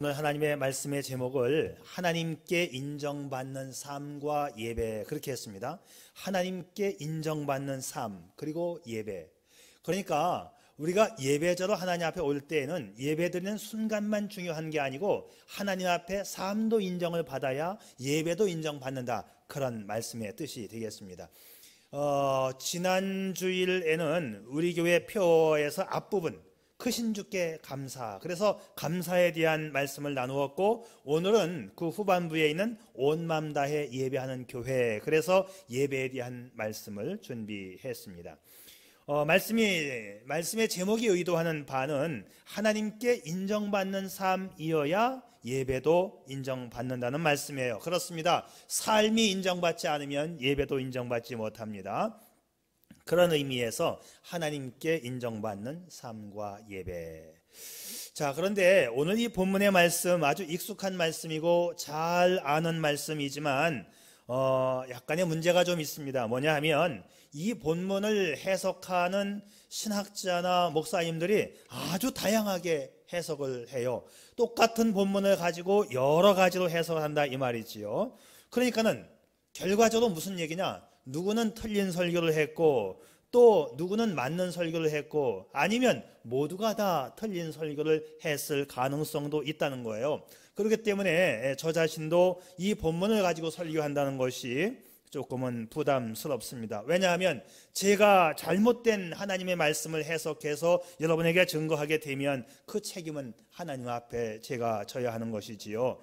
오늘 하나님의 말씀의 제목을 하나님께 인정받는 삶과 예배 그렇게 했습니다. 하나님께 인정받는 삶 그리고 예배. 그러니까 우리가 예배자로 하나님 앞에 올 때에는 예배드리는 순간만 중요한 게 아니고 하나님 앞에 삶도 인정을 받아야 예배도 인정받는다. 그런 말씀의 뜻이 되겠습니다. 지난 주일에는 우리 교회 표에서 앞부분 크신 주께 감사, 그래서 감사에 대한 말씀을 나누었고, 오늘은 그 후반부에 있는 온 맘 다해 예배하는 교회, 그래서 예배에 대한 말씀을 준비했습니다. 말씀의 제목이 의도하는 바는 하나님께 인정받는 삶이어야 예배도 인정받는다는 말씀이에요. 그렇습니다. 삶이 인정받지 않으면 예배도 인정받지 못합니다. 그런 의미에서 하나님께 인정받는 삶과 예배. 자, 그런데 오늘 이 본문의 말씀 아주 익숙한 말씀이고 잘 아는 말씀이지만 약간의 문제가 좀 있습니다. 뭐냐 하면 이 본문을 해석하는 신학자나 목사님들이 아주 다양하게 해석을 해요. 똑같은 본문을 가지고 여러 가지로 해석을 한다 이 말이지요. 그러니까는 결과적으로 무슨 얘기냐? 누구는 틀린 설교를 했고 또 누구는 맞는 설교를 했고 아니면 모두가 다 틀린 설교를 했을 가능성도 있다는 거예요. 그렇기 때문에 저 자신도 이 본문을 가지고 설교한다는 것이 조금은 부담스럽습니다. 왜냐하면 제가 잘못된 하나님의 말씀을 해석해서 여러분에게 증거하게 되면 그 책임은 하나님 앞에 제가 져야 하는 것이지요.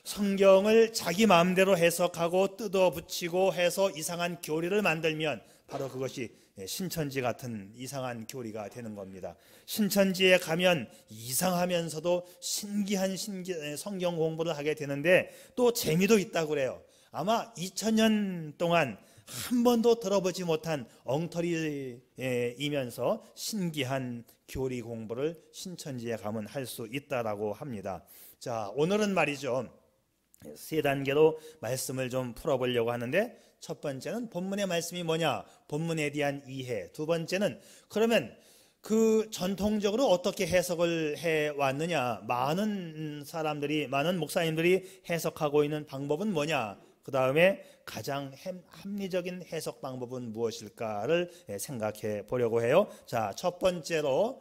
성경을 자기 마음대로 해석하고 뜯어붙이고 해서 이상한 교리를 만들면 바로 그것이 신천지 같은 이상한 교리가 되는 겁니다. 신천지에 가면 이상하면서도 신기한 성경 공부를 하게 되는데 또 재미도 있다고 그래요. 아마 2000년 동안 한 번도 들어보지 못한 엉터리이면서 신기한 교리 공부를 신천지에 가면 할 수 있다라고 합니다. 자, 오늘은 말이죠. 세 단계로 말씀을 좀 풀어보려고 하는데 첫 번째는 본문의 말씀이 뭐냐? 본문에 대한 이해. 두 번째는 그러면 그 전통적으로 어떻게 해석을 해왔느냐? 많은 목사님들이 해석하고 있는 방법은 뭐냐? 그 다음에 가장 합리적인 해석 방법은 무엇일까를 생각해 보려고 해요. 자, 첫 번째로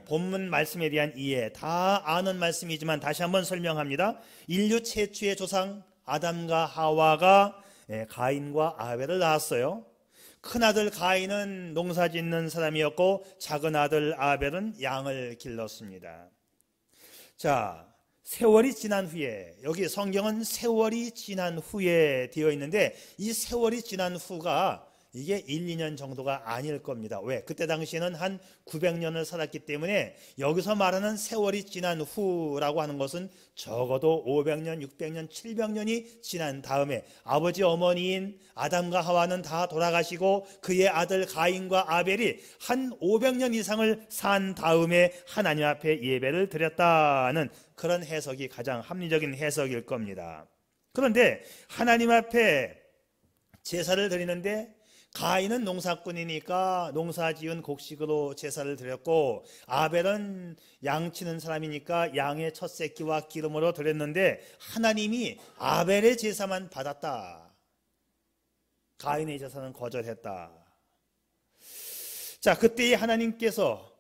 본문 말씀에 대한 이해, 다 아는 말씀이지만 다시 한번 설명합니다. 인류 최초의 조상 아담과 하와가 가인과 아벨을 낳았어요. 큰아들 가인은 농사짓는 사람이었고 작은 아들 아벨은 양을 길렀습니다. 자, 세월이 지난 후에, 여기 성경은 세월이 지난 후에 되어 있는데 이 세월이 지난 후가 이게 1, 2년 정도가 아닐 겁니다. 왜? 그때 당시에는 한 900년을 살았기 때문에 여기서 말하는 세월이 지난 후라고 하는 것은 적어도 500년, 600년, 700년이 지난 다음에 아버지 어머니인 아담과 하와는 다 돌아가시고 그의 아들 가인과 아벨이 한 500년 이상을 산 다음에 하나님 앞에 예배를 드렸다는 그런 해석이 가장 합리적인 해석일 겁니다. 그런데 하나님 앞에 제사를 드리는데 가인은 농사꾼이니까 농사지은 곡식으로 제사를 드렸고 아벨은 양치는 사람이니까 양의 첫 새끼와 기름으로 드렸는데 하나님이 아벨의 제사만 받았다. 가인의 제사는 거절했다. 자, 그때 하나님께서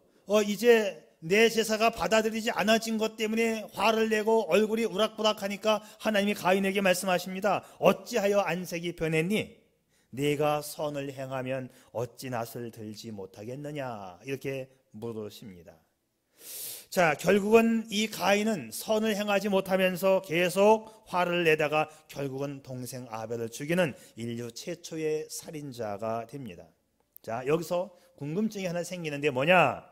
이제 내 제사가 받아들이지 않아진 것 때문에 화를 내고 얼굴이 우락부락하니까 하나님이 가인에게 말씀하십니다. 어찌하여 안색이 변했니? 네가 선을 행하면 어찌 낫을 들지 못하겠느냐 이렇게 물으십니다. 자, 결국은 이 가인은 선을 행하지 못하면서 계속 화를 내다가 결국은 동생 아벨을 죽이는 인류 최초의 살인자가 됩니다. 자, 여기서 궁금증이 하나 생기는데 뭐냐?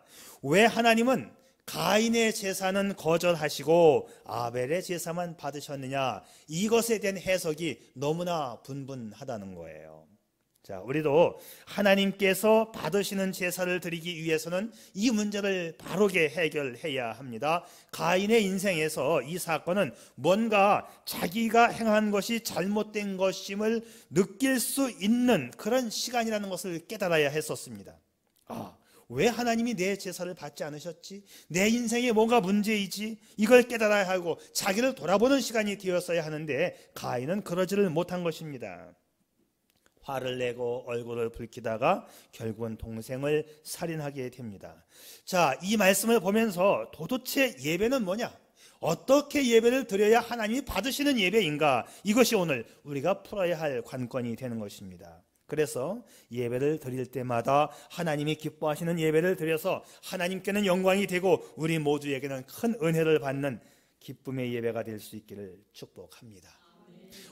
왜 하나님은 가인의 제사는 거절하시고 아벨의 제사만 받으셨느냐? 이것에 대한 해석이 너무나 분분하다는 거예요. 자, 우리도 하나님께서 받으시는 제사를 드리기 위해서는 이 문제를 바르게 해결해야 합니다. 가인의 인생에서 이 사건은 뭔가 자기가 행한 것이 잘못된 것임을 느낄 수 있는 그런 시간이라는 것을 깨달아야 했었습니다. 왜 하나님이 내 제사를 받지 않으셨지? 내 인생에 뭔가 문제이지? 이걸 깨달아야 하고 자기를 돌아보는 시간이 되었어야 하는데 가인은 그러지를 못한 것입니다. 화를 내고 얼굴을 붉히다가 결국은 동생을 살인하게 됩니다. 자, 이 말씀을 보면서 도대체 예배는 뭐냐? 어떻게 예배를 드려야 하나님이 받으시는 예배인가? 이것이 오늘 우리가 풀어야 할 관건이 되는 것입니다. 그래서 예배를 드릴 때마다 하나님이 기뻐하시는 예배를 드려서 하나님께는 영광이 되고 우리 모두에게는 큰 은혜를 받는 기쁨의 예배가 될 수 있기를 축복합니다.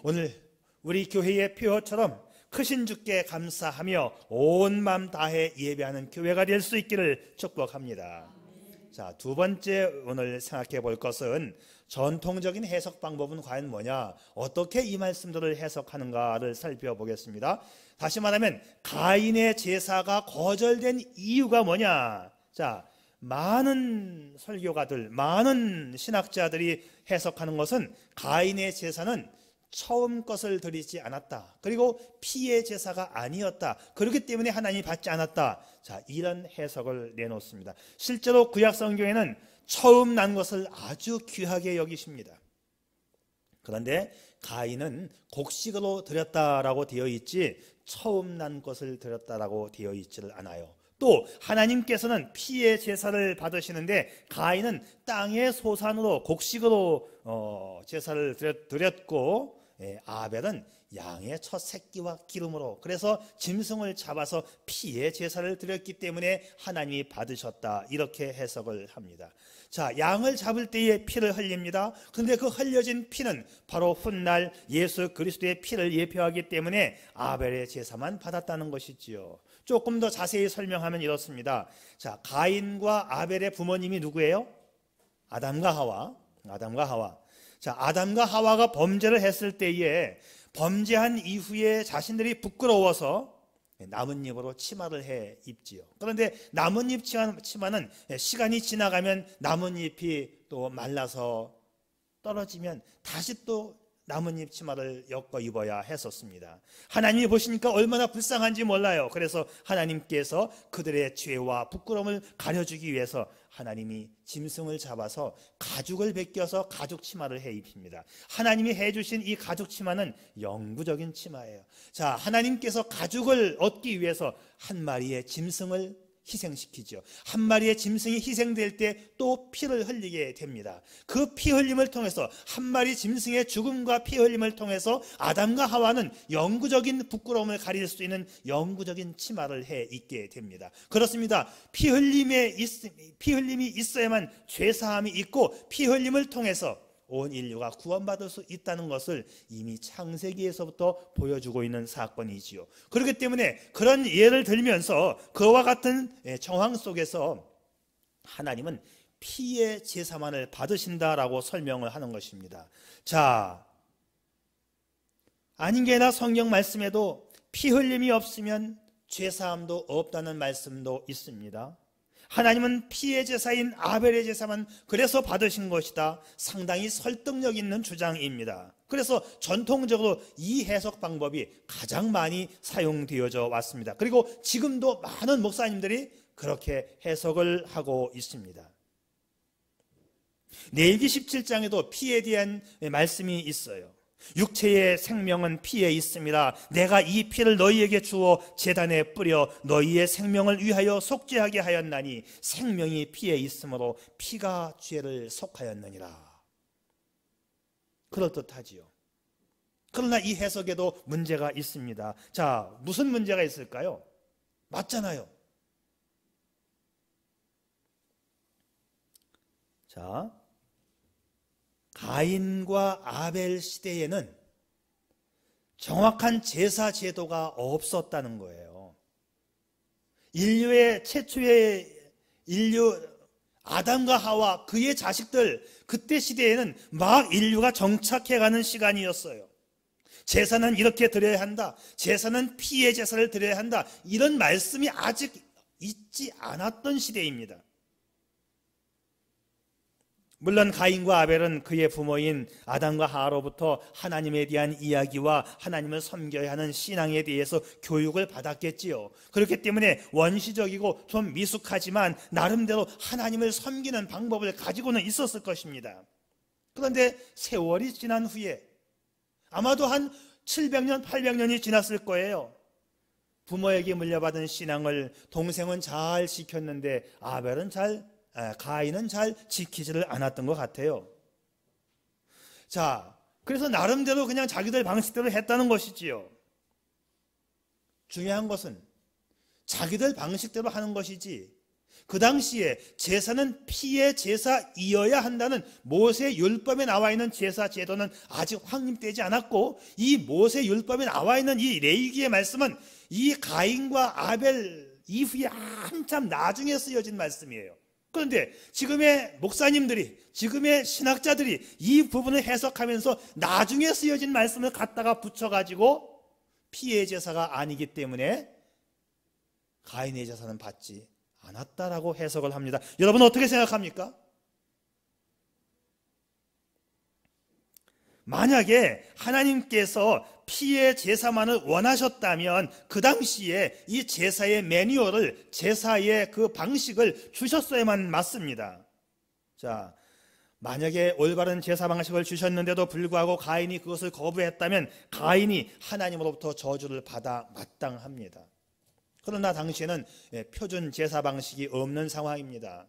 오늘 우리 교회의 표어처럼 크신 주께 감사하며 온 마음 다해 예배하는 교회가 될 수 있기를 축복합니다. 자, 두 번째 오늘 생각해 볼 것은 전통적인 해석 방법은 과연 뭐냐? 어떻게 이 말씀들을 해석하는가를 살펴보겠습니다. 다시 말하면 가인의 제사가 거절된 이유가 뭐냐? 자, 많은 설교가들, 많은 신학자들이 해석하는 것은 가인의 제사는 처음 것을 드리지 않았다. 그리고 피의 제사가 아니었다. 그렇기 때문에 하나님이 받지 않았다. 자, 이런 해석을 내놓습니다. 실제로 구약 성경에는 처음 난 것을 아주 귀하게 여기십니다. 그런데 가인은 곡식으로 드렸다라고 되어 있지 처음 난 것을 드렸다라고 되어 있지를 않아요. 또 하나님께서는 피의 제사를 받으시는데 가인은 땅의 소산으로 곡식으로 제사를 드렸고 아벨은 양의 첫 새끼와 기름으로, 그래서 짐승을 잡아서 피의 제사를 드렸기 때문에 하나님이 받으셨다, 이렇게 해석을 합니다. 자, 양을 잡을 때에 피를 흘립니다. 그런데 그 흘려진 피는 바로 훗날 예수 그리스도의 피를 예표하기 때문에 아벨의 제사만 받았다는 것이지요. 조금 더 자세히 설명하면 이렇습니다. 자, 가인과 아벨의 부모님이 누구예요? 아담과 하와. 자, 아담과 하와가 범죄를 했을 때에 범죄한 이후에 자신들이 부끄러워서 나뭇잎으로 치마를 해 입지요. 그런데 나뭇잎 치마는 시간이 지나가면 나뭇잎이 또 말라서 떨어지면 다시 또 나뭇잎 치마를 엮어 입어야 했었습니다. 하나님이 보시니까 얼마나 불쌍한지 몰라요. 그래서 하나님께서 그들의 죄와 부끄러움을 가려주기 위해서 하나님이 짐승을 잡아서 가죽을 벗겨서 가죽 치마를 해 입힙니다. 하나님이 해주신 이 가죽 치마는 영구적인 치마예요. 자, 하나님께서 가죽을 얻기 위해서 한 마리의 짐승을 희생시키죠. 한 마리의 짐승이 희생될 때 또 피를 흘리게 됩니다. 그 피 흘림을 통해서, 한 마리 짐승의 죽음과 피 흘림을 통해서 아담과 하와는 영구적인 부끄러움을 가릴 수 있는 영구적인 치마를 해 입게 됩니다. 그렇습니다. 피 흘림이 있어야만 죄사함이 있고 피 흘림을 통해서 온 인류가 구원받을 수 있다는 것을 이미 창세기에서부터 보여주고 있는 사건이지요. 그렇기 때문에 그런 예를 들면서 그와 같은 정황 속에서 하나님은 피의 제사만을 받으신다라고 설명을 하는 것입니다. 자, 아닌 게 아니라 성경 말씀에도 피 흘림이 없으면 죄사함도 없다는 말씀도 있습니다. 하나님은 피의 제사인 아벨의 제사만 그래서 받으신 것이다. 상당히 설득력 있는 주장입니다. 그래서 전통적으로 이 해석 방법이 가장 많이 사용되어져 왔습니다. 그리고 지금도 많은 목사님들이 그렇게 해석을 하고 있습니다. 레위기 17장에도 피에 대한 말씀이 있어요. 육체의 생명은 피에 있습니다. 내가 이 피를 너희에게 주어 제단에 뿌려 너희의 생명을 위하여 속죄하게 하였나니 생명이 피에 있으므로 피가 죄를 속하였느니라. 그럴듯하지요. 그러나 이 해석에도 문제가 있습니다. 자, 무슨 문제가 있을까요? 맞잖아요. 자, 가인과 아벨 시대에는 정확한 제사 제도가 없었다는 거예요. 인류의 최초의 아담과 하와 그의 자식들, 그때 시대에는 막 인류가 정착해가는 시간이었어요. 제사는 이렇게 드려야 한다. 제사는 피의 제사를 드려야 한다. 이런 말씀이 아직 있지 않았던 시대입니다. 물론 가인과 아벨은 그의 부모인 아담과 하와로부터 하나님에 대한 이야기와 하나님을 섬겨야 하는 신앙에 대해서 교육을 받았겠지요. 그렇기 때문에 원시적이고 좀 미숙하지만 나름대로 하나님을 섬기는 방법을 가지고는 있었을 것입니다. 그런데 세월이 지난 후에 아마도 한 700년, 800년이 지났을 거예요. 부모에게 물려받은 신앙을 동생은 잘 지켰는데 가인은 잘 지키지를 않았던 것 같아요. 자, 그래서 나름대로 그냥 자기들 방식대로 했다는 것이지요. 중요한 것은 자기들 방식대로 하는 것이지, 그 당시에 제사는 피의 제사이어야 한다는 모세 율법에 나와 있는 제사 제도는 아직 확립되지 않았고, 이 모세 율법에 나와 있는 이 레위기의 말씀은 이 가인과 아벨 이후에 한참 나중에 쓰여진 말씀이에요. 그런데 지금의 목사님들이, 지금의 신학자들이 이 부분을 해석하면서 나중에 쓰여진 말씀을 갖다가 붙여가지고 피의 제사가 아니기 때문에 가인의 제사는 받지 않았다라고 해석을 합니다. 여러분 어떻게 생각합니까? 만약에 하나님께서 피의 제사만을 원하셨다면 그 당시에 이 제사의 매뉴얼을, 제사의 그 방식을 주셨어야만 맞습니다. 자, 만약에 올바른 제사 방식을 주셨는데도 불구하고 가인이 그것을 거부했다면 가인이 하나님으로부터 저주를 받아 마땅합니다. 그러나 당시에는 표준 제사 방식이 없는 상황입니다.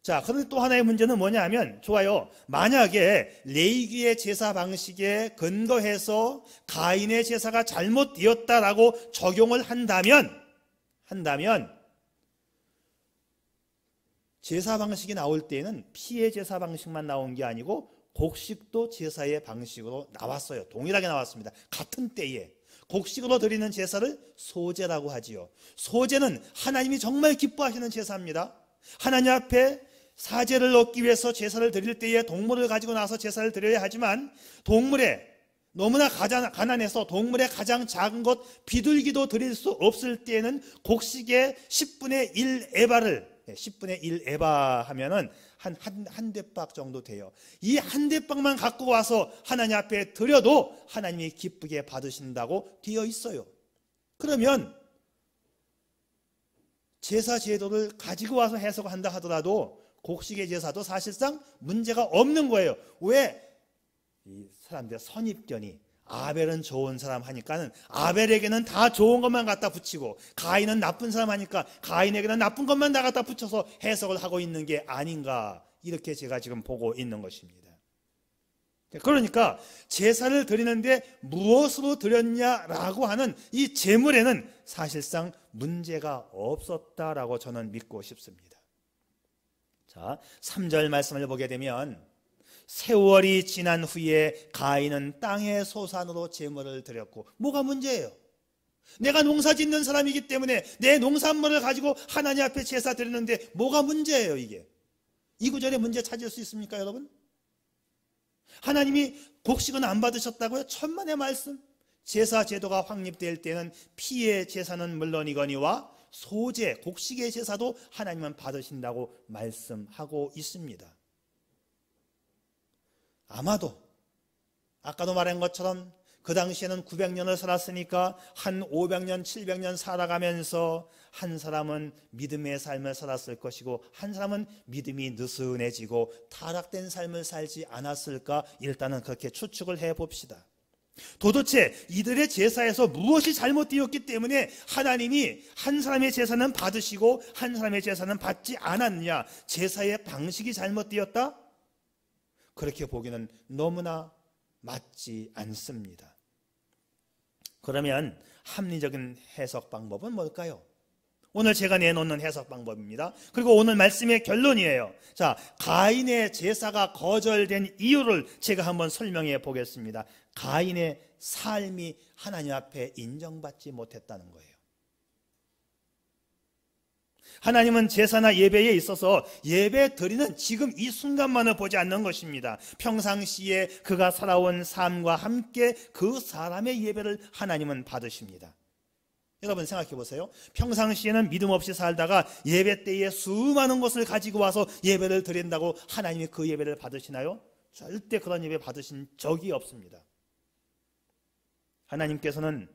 자, 그런데 또 하나의 문제는 뭐냐면, 좋아요, 만약에 레위기의 제사 방식에 근거해서 가인의 제사가 잘못되었다라고 적용을 한다면 제사 방식이 나올 때에는 피의 제사 방식만 나온 게 아니고 곡식도 제사의 방식으로 나왔어요. 동일하게 나왔습니다. 같은 때에 곡식으로 드리는 제사를 소제라고 하지요. 소제는 하나님이 정말 기뻐하시는 제사입니다. 하나님 앞에 사제를 얻기 위해서 제사를 드릴 때에 동물을 가지고 나서 제사를 드려야 하지만, 동물에 너무나 가난해서 동물의 가장 작은 것 비둘기도 드릴 수 없을 때에는 곡식의 10분의 1 에바를, 10분의 1 에바 하면은 한 대박 정도 돼요. 이 한 대박만 갖고 와서 하나님 앞에 드려도 하나님이 기쁘게 받으신다고 되어 있어요. 그러면 제사 제도를 가지고 와서 해석한다 하더라도 곡식의 제사도 사실상 문제가 없는 거예요. 왜? 이 사람들 선입견이, 아벨은 좋은 사람 하니까는 아벨에게는 다 좋은 것만 갖다 붙이고, 가인은 나쁜 사람 하니까 가인에게는 나쁜 것만 다 갖다 붙여서 해석을 하고 있는 게 아닌가, 이렇게 제가 지금 보고 있는 것입니다. 그러니까 제사를 드리는데 무엇으로 드렸냐라고 하는 이 제물에는 사실상 문제가 없었다라고 저는 믿고 싶습니다. 자, 3절 말씀을 보게 되면, 세월이 지난 후에 가인은 땅의 소산으로 제물을 드렸고, 뭐가 문제예요? 내가 농사 짓는 사람이기 때문에 내 농산물을 가지고 하나님 앞에 제사 드리는데 뭐가 문제예요 이게? 이 구절에 문제 찾을 수 있습니까 여러분? 하나님이 곡식은 안 받으셨다고요? 천만의 말씀. 제사 제도가 확립될 때는 피의 제사는 물론이거니와 소제, 곡식의 제사도 하나님은 받으신다고 말씀하고 있습니다. 아마도 아까도 말한 것처럼 그 당시에는 900년을 살았으니까 한 500년, 700년 살아가면서 한 사람은 믿음의 삶을 살았을 것이고 한 사람은 믿음이 느슨해지고 타락된 삶을 살지 않았을까, 일단은 그렇게 추측을 해봅시다. 도대체 이들의 제사에서 무엇이 잘못되었기 때문에 하나님이 한 사람의 제사는 받으시고 한 사람의 제사는 받지 않았느냐? 제사의 방식이 잘못되었다? 그렇게 보기는 너무나 맞지 않습니다. 그러면 합리적인 해석 방법은 뭘까요? 오늘 제가 내놓는 해석 방법입니다. 그리고 오늘 말씀의 결론이에요. 자, 가인의 제사가 거절된 이유를 제가 한번 설명해 보겠습니다. 가인의 삶이 하나님 앞에 인정받지 못했다는 거예요. 하나님은 제사나 예배에 있어서 예배 드리는 지금 이 순간만을 보지 않는 것입니다. 평상시에 그가 살아온 삶과 함께 그 사람의 예배를 하나님은 받으십니다. 여러분 생각해 보세요. 평상시에는 믿음 없이 살다가 예배 때에 수많은 것을 가지고 와서 예배를 드린다고 하나님이 그 예배를 받으시나요? 절대 그런 예배 받으신 적이 없습니다. 하나님께서는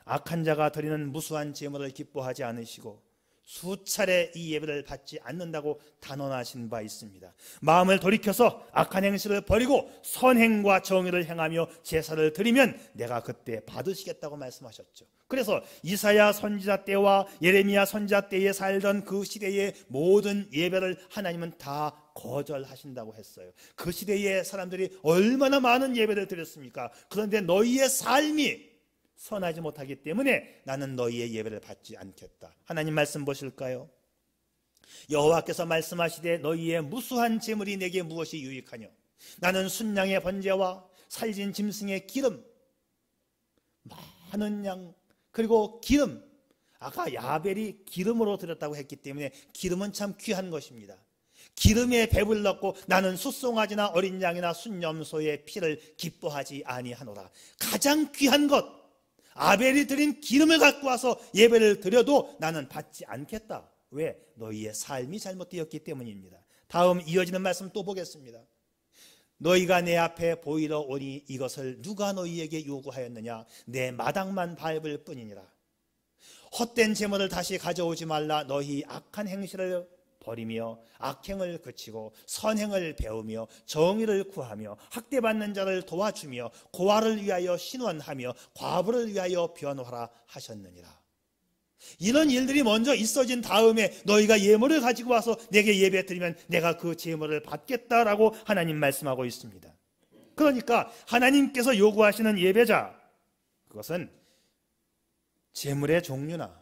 악한 자가 드리는 무수한 제물을 기뻐하지 않으시고 수차례 이 예배를 받지 않는다고 단언하신 바 있습니다. 마음을 돌이켜서 악한 행실을 버리고 선행과 정의를 행하며 제사를 드리면 내가 그때 받으시겠다고 말씀하셨죠. 그래서 이사야 선지자 때와 예레미야 선지자 때에 살던 그 시대의 모든 예배를 하나님은 다 거절하신다고 했어요. 그 시대의 사람들이 얼마나 많은 예배를 드렸습니까? 그런데 너희의 삶이 선하지 못하기 때문에 나는 너희의 예배를 받지 않겠다. 하나님 말씀 보실까요? 여호와께서 말씀하시되 너희의 무수한 제물이 내게 무엇이 유익하뇨? 나는 순양의 번제와 살진 짐승의 기름, 많은 양, 그리고 기름. 아까 야벨이 기름으로 드렸다고 했기 때문에 기름은 참 귀한 것입니다. 기름에 배불렀고 나는 숫송아지나 어린 양이나 순염소의 피를 기뻐하지 아니하노라. 가장 귀한 것, 아벨이 드린 기름을 갖고 와서 예배를 드려도 나는 받지 않겠다. 왜? 너희의 삶이 잘못되었기 때문입니다. 다음 이어지는 말씀 또 보겠습니다. 너희가 내 앞에 보이러 오니 이것을 누가 너희에게 요구하였느냐? 내 마당만 밟을 뿐이니라. 헛된 제물을 다시 가져오지 말라. 너희 악한 행실을 버리며 악행을 그치고 선행을 배우며 정의를 구하며 학대받는 자를 도와주며 고아를 위하여 신원하며 과부를 위하여 변호하라 하셨느니라. 이런 일들이 먼저 있어진 다음에 너희가 예물을 가지고 와서 내게 예배 드리면 내가 그 제물을 받겠다라고 하나님 말씀하고 있습니다. 그러니까 하나님께서 요구하시는 예배자, 그것은 제물의 종류나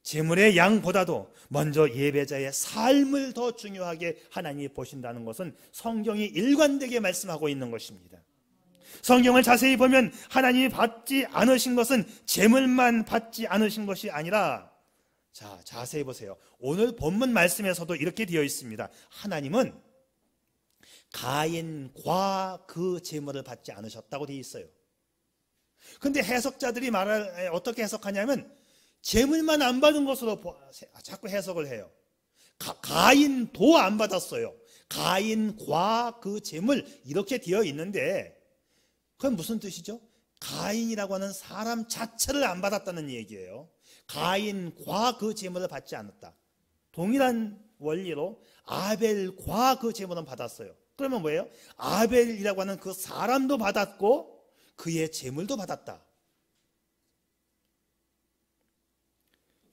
제물의 양보다도 먼저 예배자의 삶을 더 중요하게 하나님이 보신다는 것은 성경이 일관되게 말씀하고 있는 것입니다. 성경을 자세히 보면 하나님이 받지 않으신 것은 제물만 받지 않으신 것이 아니라, 자, 자세히 보세요. 오늘 본문 말씀에서도 이렇게 되어 있습니다. 하나님은 가인과 그 제물을 받지 않으셨다고 되어 있어요. 그런데 해석자들이 어떻게 해석하냐면 제물만 안 받은 것으로 자꾸 해석을 해요. 가인도 안 받았어요. 가인과 그 제물 이렇게 되어 있는데 그건 무슨 뜻이죠? 가인이라고 하는 사람 자체를 안 받았다는 얘기예요. 가인과 그 제물을 받지 않았다. 동일한 원리로 아벨과 그 제물은 받았어요. 그러면 뭐예요? 아벨이라고 하는 그 사람도 받았고 그의 제물도 받았다.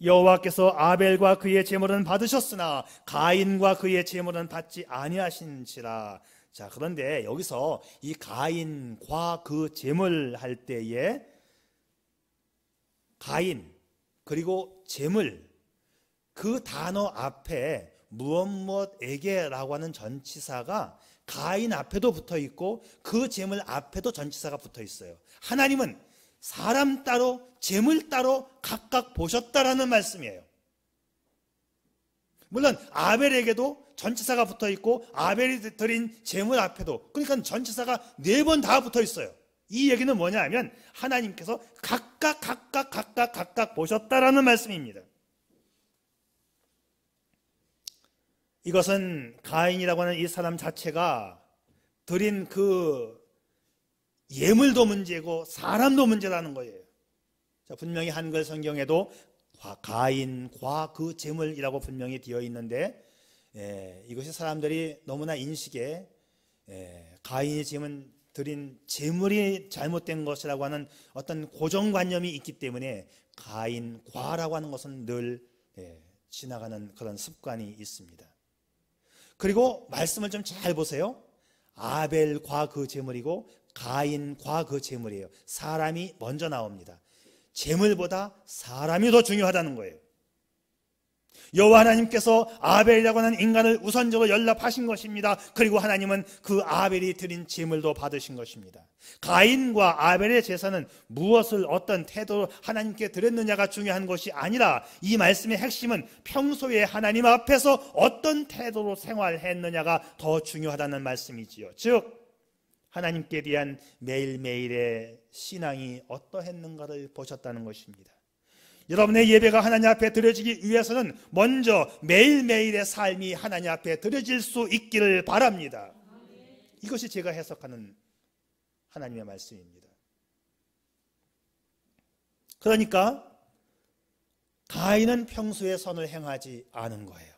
여호와께서 아벨과 그의 제물은 받으셨으나 가인과 그의 제물은 받지 아니하신지라. 자, 그런데 여기서 이 가인과 그 제물 할 때에 가인 그리고 제물 그 단어 앞에 무엇에게라고 하는 전치사가 가인 앞에도 붙어 있고 그 제물 앞에도 전치사가 붙어 있어요. 하나님은 사람 따로 제물 따로 각각 보셨다라는 말씀이에요. 물론 아벨에게도 전치사가 붙어 있고 아벨이 드린 제물 앞에도, 그러니까 전치사가 4번 다 붙어 있어요. 이 얘기는 뭐냐 하면 하나님께서 각각 보셨다라는 말씀입니다. 이것은 가인이라고 하는 이 사람 자체가 드린 그 예물도 문제고 사람도 문제라는 거예요. 자, 분명히 한글 성경에도 가인과 그 제물이라고 분명히 되어 있는데 이것이 사람들이 너무나 인식에 가인이 드린 제물이 잘못된 것이라고 하는 어떤 고정관념이 있기 때문에 가인과라고 하는 것은 늘 지나가는 그런 습관이 있습니다. 그리고 말씀을 좀 잘 보세요. 아벨과 그 제물이고 가인과 그 제물이에요. 사람이 먼저 나옵니다. 제물보다 사람이 더 중요하다는 거예요. 여호와 하나님께서 아벨이라고 하는 인간을 우선적으로 연락하신 것입니다. 그리고 하나님은 그 아벨이 드린 제물도 받으신 것입니다. 가인과 아벨의 제사는 무엇을 어떤 태도로 하나님께 드렸느냐가 중요한 것이 아니라 이 말씀의 핵심은 평소에 하나님 앞에서 어떤 태도로 생활했느냐가 더 중요하다는 말씀이지요. 즉 하나님께 대한 매일매일의 신앙이 어떠했는가를 보셨다는 것입니다. 여러분의 예배가 하나님 앞에 드려지기 위해서는 먼저 매일매일의 삶이 하나님 앞에 드려질 수 있기를 바랍니다. 이것이 제가 해석하는 하나님의 말씀입니다. 그러니까 가인은 평소에 선을 행하지 않은 거예요.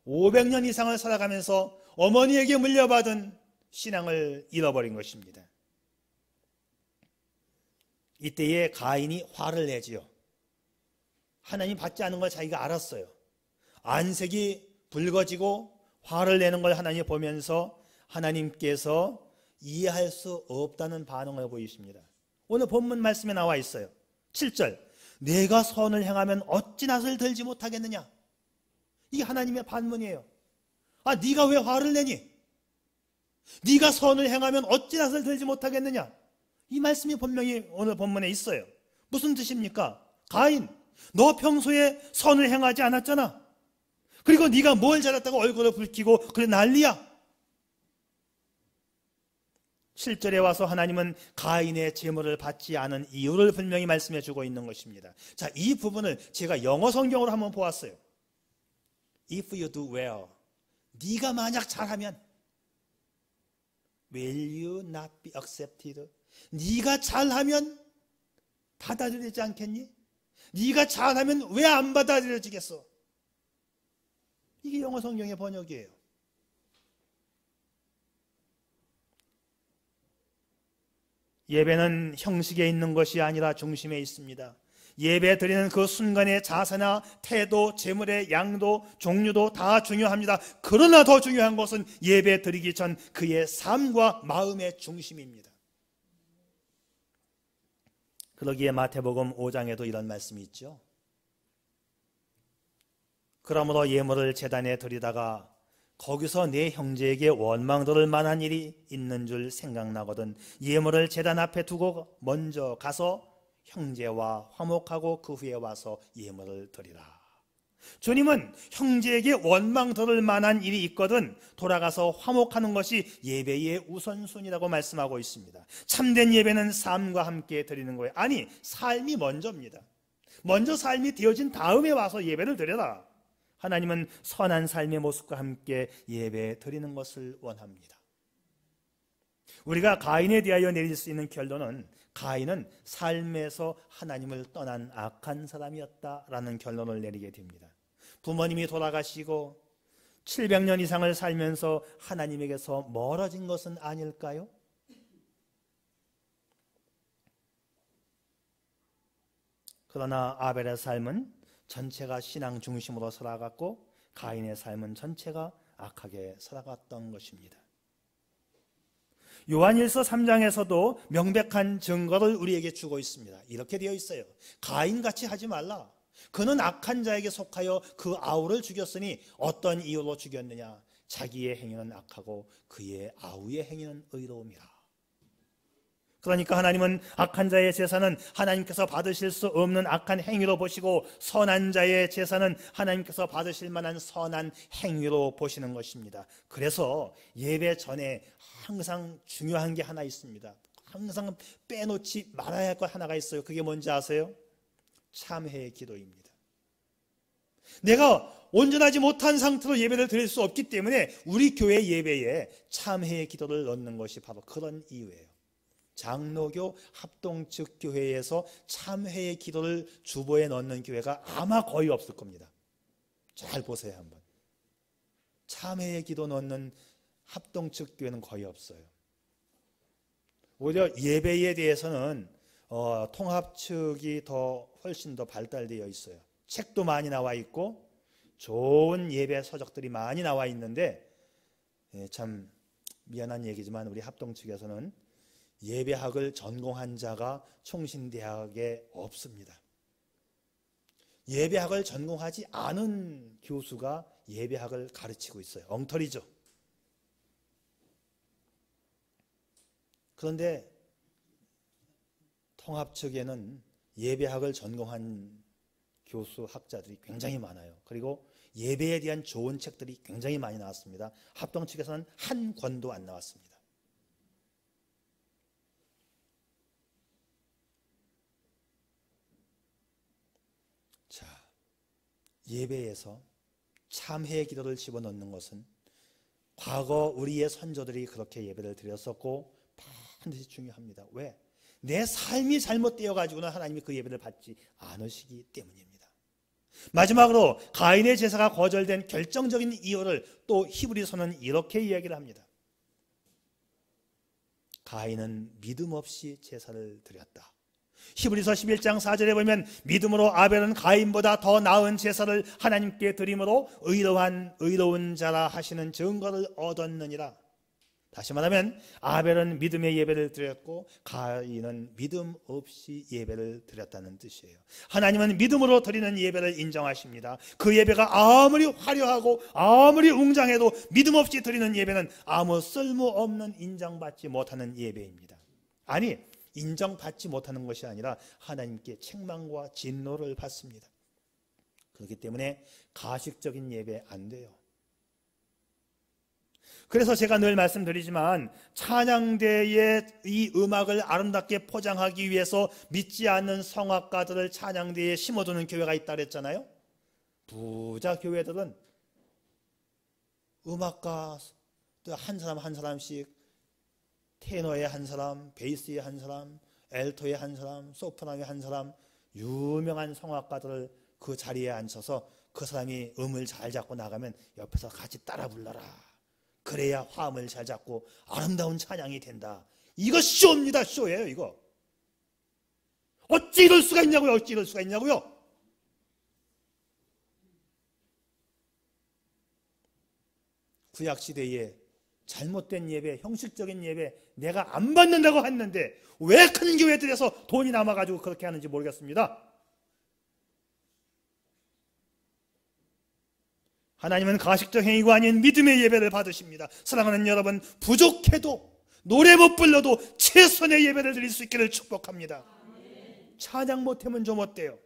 500년 이상을 살아가면서 어머니에게 물려받은 신앙을 잃어버린 것입니다. 이때에 가인이 화를 내지요. 하나님 받지 않은 걸 자기가 알았어요. 안색이 붉어지고 화를 내는 걸 하나님이 보면서 하나님께서 이해할 수 없다는 반응을 보이십니다. 오늘 본문 말씀에 나와 있어요. 7절, 내가 선을 행하면 어찌 낯을 들지 못하겠느냐. 이게 하나님의 반문이에요. 아, 네가 왜 화를 내니? 네가 선을 행하면 어찌 낯을 들지 못하겠느냐. 이 말씀이 분명히 오늘 본문에 있어요. 무슨 뜻입니까? 가인, 너 평소에 선을 행하지 않았잖아. 그리고 네가 뭘 잘했다고 얼굴을 붉히고 그래 난리야. 7절에 와서 하나님은 가인의 제물을 받지 않은 이유를 분명히 말씀해 주고 있는 것입니다. 자, 이 부분을 제가 영어 성경으로 한번 보았어요. If you do well, 네가 만약 잘하면 will you not be accepted? 네가 잘하면 받아들이지 않겠니? 네가 잘하면 왜 안 받아들여지겠어? 이게 영어 성경의 번역이에요. 예배는 형식에 있는 것이 아니라 중심에 있습니다. 예배 드리는 그 순간의 자세나 태도, 제물의 양도, 종류도 다 중요합니다. 그러나 더 중요한 것은 예배 드리기 전 그의 삶과 마음의 중심입니다. 그러기에 마태복음 5장에도 이런 말씀이 있죠. 그러므로 예물을 제단에 드리다가 거기서 내 형제에게 원망 들을 만한 일이 있는 줄 생각나거든 예물을 제단 앞에 두고 먼저 가서 형제와 화목하고 그 후에 와서 예물을 드리라. 주님은 형제에게 원망 들을 만한 일이 있거든 돌아가서 화목하는 것이 예배의 우선순위라고 말씀하고 있습니다. 참된 예배는 삶과 함께 드리는 거예요. 아니, 삶이 먼저입니다. 먼저 삶이 되어진 다음에 와서 예배를 드려라. 하나님은 선한 삶의 모습과 함께 예배 드리는 것을 원합니다. 우리가 가인에 대하여 내릴 수 있는 결론은 가인은 삶에서 하나님을 떠난 악한 사람이었다라는 결론을 내리게 됩니다. 부모님이 돌아가시고 700년 이상을 살면서 하나님에게서 멀어진 것은 아닐까요? 그러나 아벨의 삶은 전체가 신앙 중심으로 살아갔고 가인의 삶은 전체가 악하게 살아갔던 것입니다. 요한일서 3장에서도 명백한 증거를 우리에게 주고 있습니다. 이렇게 되어 있어요. 가인같이 하지 말라. 그는 악한 자에게 속하여 그 아우를 죽였으니 어떤 이유로 죽였느냐. 자기의 행위는 악하고 그의 아우의 행위는 의로움이라. 그러니까 하나님은 악한 자의 제사는 하나님께서 받으실 수 없는 악한 행위로 보시고 선한 자의 제사는 하나님께서 받으실 만한 선한 행위로 보시는 것입니다. 그래서 예배 전에 항상 중요한 게 하나 있습니다. 항상 빼놓지 말아야 할 것 하나가 있어요. 그게 뭔지 아세요? 참회의 기도입니다. 내가 온전하지 못한 상태로 예배를 드릴 수 없기 때문에 우리 교회 예배에 참회의 기도를 넣는 것이 바로 그런 이유예요. 장로교 합동측 교회에서 참회의 기도를 주보에 넣는 교회가 아마 거의 없을 겁니다. 잘 보세요 한번. 참회의 기도 넣는 합동측 교회는 거의 없어요. 오히려 예배에 대해서는 통합측이 훨씬 더 발달되어 있어요. 책도 많이 나와 있고 좋은 예배 서적들이 많이 나와 있는데 참 미안한 얘기지만 우리 합동측에서는 예배학을 전공한 자가 총신대학에 없습니다. 예배학을 전공하지 않은 교수가 예배학을 가르치고 있어요. 엉터리죠. 그런데 통합 측에는 예배학을 전공한 교수 학자들이 굉장히 많아요. 그리고 예배에 대한 좋은 책들이 굉장히 많이 나왔습니다. 합동 측에서는 한 권도 안 나왔습니다. 예배에서 참회의 기도를 집어넣는 것은 과거 우리의 선조들이 그렇게 예배를 드렸었고 반드시 중요합니다. 왜? 내 삶이 잘못되어 가지고는 하나님이 그 예배를 받지 않으시기 때문입니다. 마지막으로 가인의 제사가 거절된 결정적인 이유를 또 히브리서는 이렇게 이야기를 합니다. 가인은 믿음 없이 제사를 드렸다. 히브리서 11장 4절에 보면 믿음으로 아벨은 가인보다 더 나은 제사를 하나님께 드림으로 의로운 자라 하시는 증거를 얻었느니라. 다시 말하면 아벨은 믿음의 예배를 드렸고 가인은 믿음 없이 예배를 드렸다는 뜻이에요. 하나님은 믿음으로 드리는 예배를 인정하십니다. 그 예배가 아무리 화려하고 아무리 웅장해도 믿음 없이 드리는 예배는 아무 쓸모없는 인정받지 못하는 예배입니다. 아니, 인정받지 못하는 것이 아니라 하나님께 책망과 진노를 받습니다. 그렇기 때문에 가식적인 예배 안 돼요. 그래서 제가 늘 말씀드리지만 찬양대의 이 음악을 아름답게 포장하기 위해서 믿지 않는 성악가들을 찬양대에 심어두는 교회가 있다 그랬잖아요. 부자 교회들은 음악가 한 사람 한 사람씩, 테너의 한 사람, 베이스의 한 사람, 엘토의 한 사람, 소프라노의 한 사람, 유명한 성악가들을 그 자리에 앉혀서 그 사람이 음을 잘 잡고 나가면 옆에서 같이 따라 불러라. 그래야 화음을 잘 잡고 아름다운 찬양이 된다. 이거 쇼입니다. 쇼예요, 이거. 어찌 이럴 수가 있냐고요. 어찌 이럴 수가 있냐고요. 구약시대에 잘못된 예배, 형식적인 예배 내가 안 받는다고 했는데 왜 큰 교회들에서 돈이 남아가지고 그렇게 하는지 모르겠습니다. 하나님은 가식적 행위가 아닌 믿음의 예배를 받으십니다. 사랑하는 여러분, 부족해도 노래 못 불러도 최선의 예배를 드릴 수 있기를 축복합니다. 찬양 못하면 좀 어때요?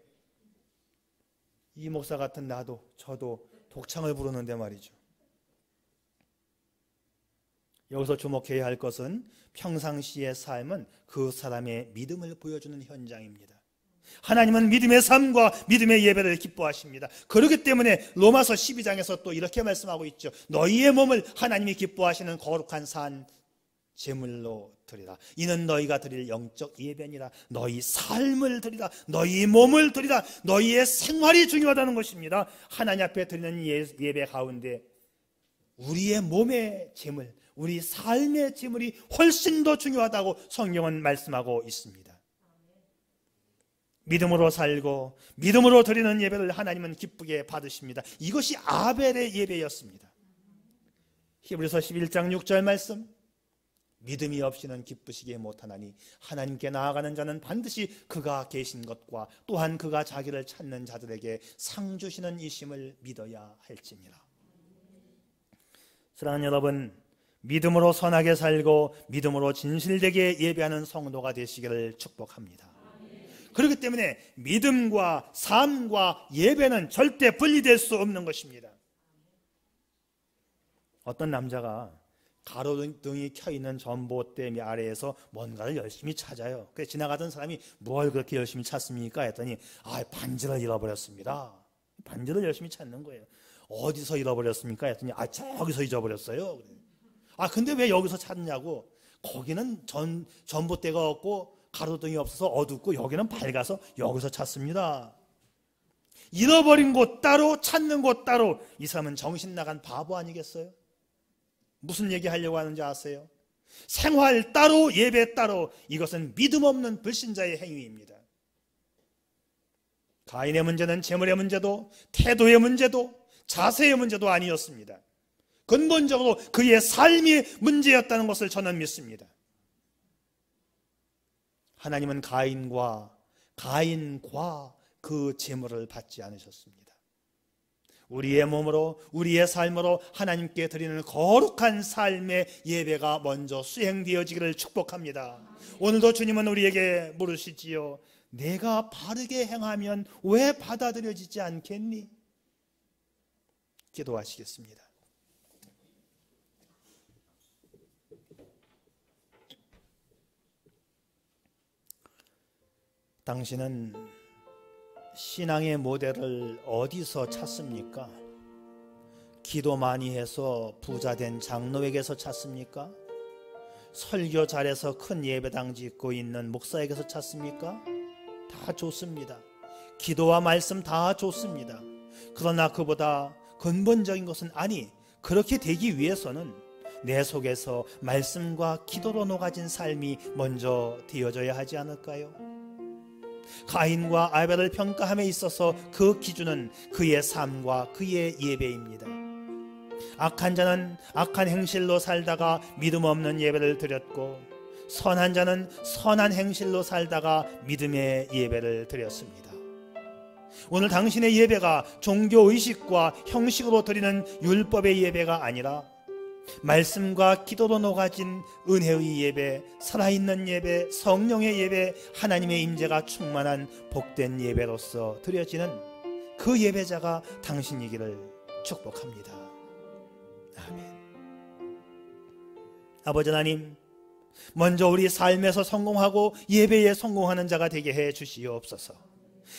이 목사 같은 저도 독창을 부르는데 말이죠. 여기서 주목해야 할 것은 평상시의 삶은 그 사람의 믿음을 보여주는 현장입니다. 하나님은 믿음의 삶과 믿음의 예배를 기뻐하십니다. 그렇기 때문에 로마서 12장에서 또 이렇게 말씀하고 있죠. 너희의 몸을 하나님이 기뻐하시는 거룩한 산 제물로 드리라. 이는 너희가 드릴 영적 예배니라. 너희 삶을 드리라. 너희 몸을 드리라. 너희의 생활이 중요하다는 것입니다. 하나님 앞에 드리는 예배 가운데 우리의 몸의 제물, 우리 삶의 제물이 훨씬 더 중요하다고 성경은 말씀하고 있습니다. 믿음으로 살고 믿음으로 드리는 예배를 하나님은 기쁘게 받으십니다. 이것이 아벨의 예배였습니다. 히브리서 11장 6절 말씀, 믿음이 없이는 기쁘시게 못하나니 하나님께 나아가는 자는 반드시 그가 계신 것과 또한 그가 자기를 찾는 자들에게 상 주시는 이심을 믿어야 할지니라. 사랑하는 여러분, 믿음으로 선하게 살고 믿음으로 진실되게 예배하는 성도가 되시기를 축복합니다. 그렇기 때문에 믿음과 삶과 예배는 절대 분리될 수 없는 것입니다. 어떤 남자가 가로등이 켜있는 전봇대 아래에서 뭔가를 열심히 찾아요. 그래서 지나가던 사람이 뭘 그렇게 열심히 찾습니까? 했더니 반지를 잃어버렸습니다. 반지를 열심히 찾는 거예요. 어디서 잃어버렸습니까? 했더니 저기서 잊어버렸어요. 근데 왜 여기서 찾냐고. 거기는 전봇대가 없고 가로등이 없어서 어둡고 여기는 밝아서 여기서 찾습니다. 잃어버린 곳 따로 찾는 곳 따로. 이 사람은 정신 나간 바보 아니겠어요? 무슨 얘기 하려고 하는지 아세요? 생활 따로 예배 따로. 이것은 믿음 없는 불신자의 행위입니다. 가인의 문제는 재물의 문제도 태도의 문제도 자세의 문제도 아니었습니다. 근본적으로 그의 삶이 문제였다는 것을 저는 믿습니다. 하나님은 가인과 그 재물을 받지 않으셨습니다. 우리의 몸으로 우리의 삶으로 하나님께 드리는 거룩한 삶의 예배가 먼저 수행되어지기를 축복합니다. 오늘도 주님은 우리에게 물으시지요. 내가 바르게 행하면 왜 받아들여지지 않겠니? 기도하시겠습니다. 당신은 신앙의 모델을 어디서 찾습니까? 기도 많이 해서 부자 된 장로에게서 찾습니까? 설교 잘해서 큰 예배당 짓고 있는 목사에게서 찾습니까? 다 좋습니다. 기도와 말씀 다 좋습니다. 그러나 그보다 근본적인 것은, 아니, 그렇게 되기 위해서는 내 속에서 말씀과 기도로 녹아진 삶이 먼저 되어져야 하지 않을까요? 가인과 아벨을 평가함에 있어서 그 기준은 그의 삶과 그의 예배입니다. 악한 자는 악한 행실로 살다가 믿음 없는 예배를 드렸고, 선한 자는 선한 행실로 살다가 믿음의 예배를 드렸습니다. 오늘 당신의 예배가 종교의식과 형식으로 드리는 율법의 예배가 아니라 말씀과 기도로 녹아진 은혜의 예배, 살아있는 예배, 성령의 예배, 하나님의 임재가 충만한 복된 예배로서 드려지는 그 예배자가 당신이기를 축복합니다. 아멘. 아버지 하나님, 먼저 우리 삶에서 성공하고 예배에 성공하는 자가 되게 해 주시옵소서.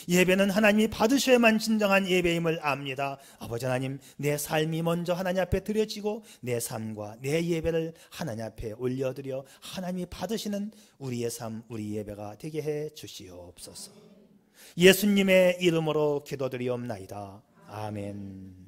예배는 하나님이 받으셔야만 진정한 예배임을 압니다. 아버지 하나님, 내 삶이 먼저 하나님 앞에 드려지고 내 삶과 내 예배를 하나님 앞에 올려드려 하나님이 받으시는 우리의 삶, 우리 예배가 되게 해 주시옵소서. 예수님의 이름으로 기도드리옵나이다. 아멘.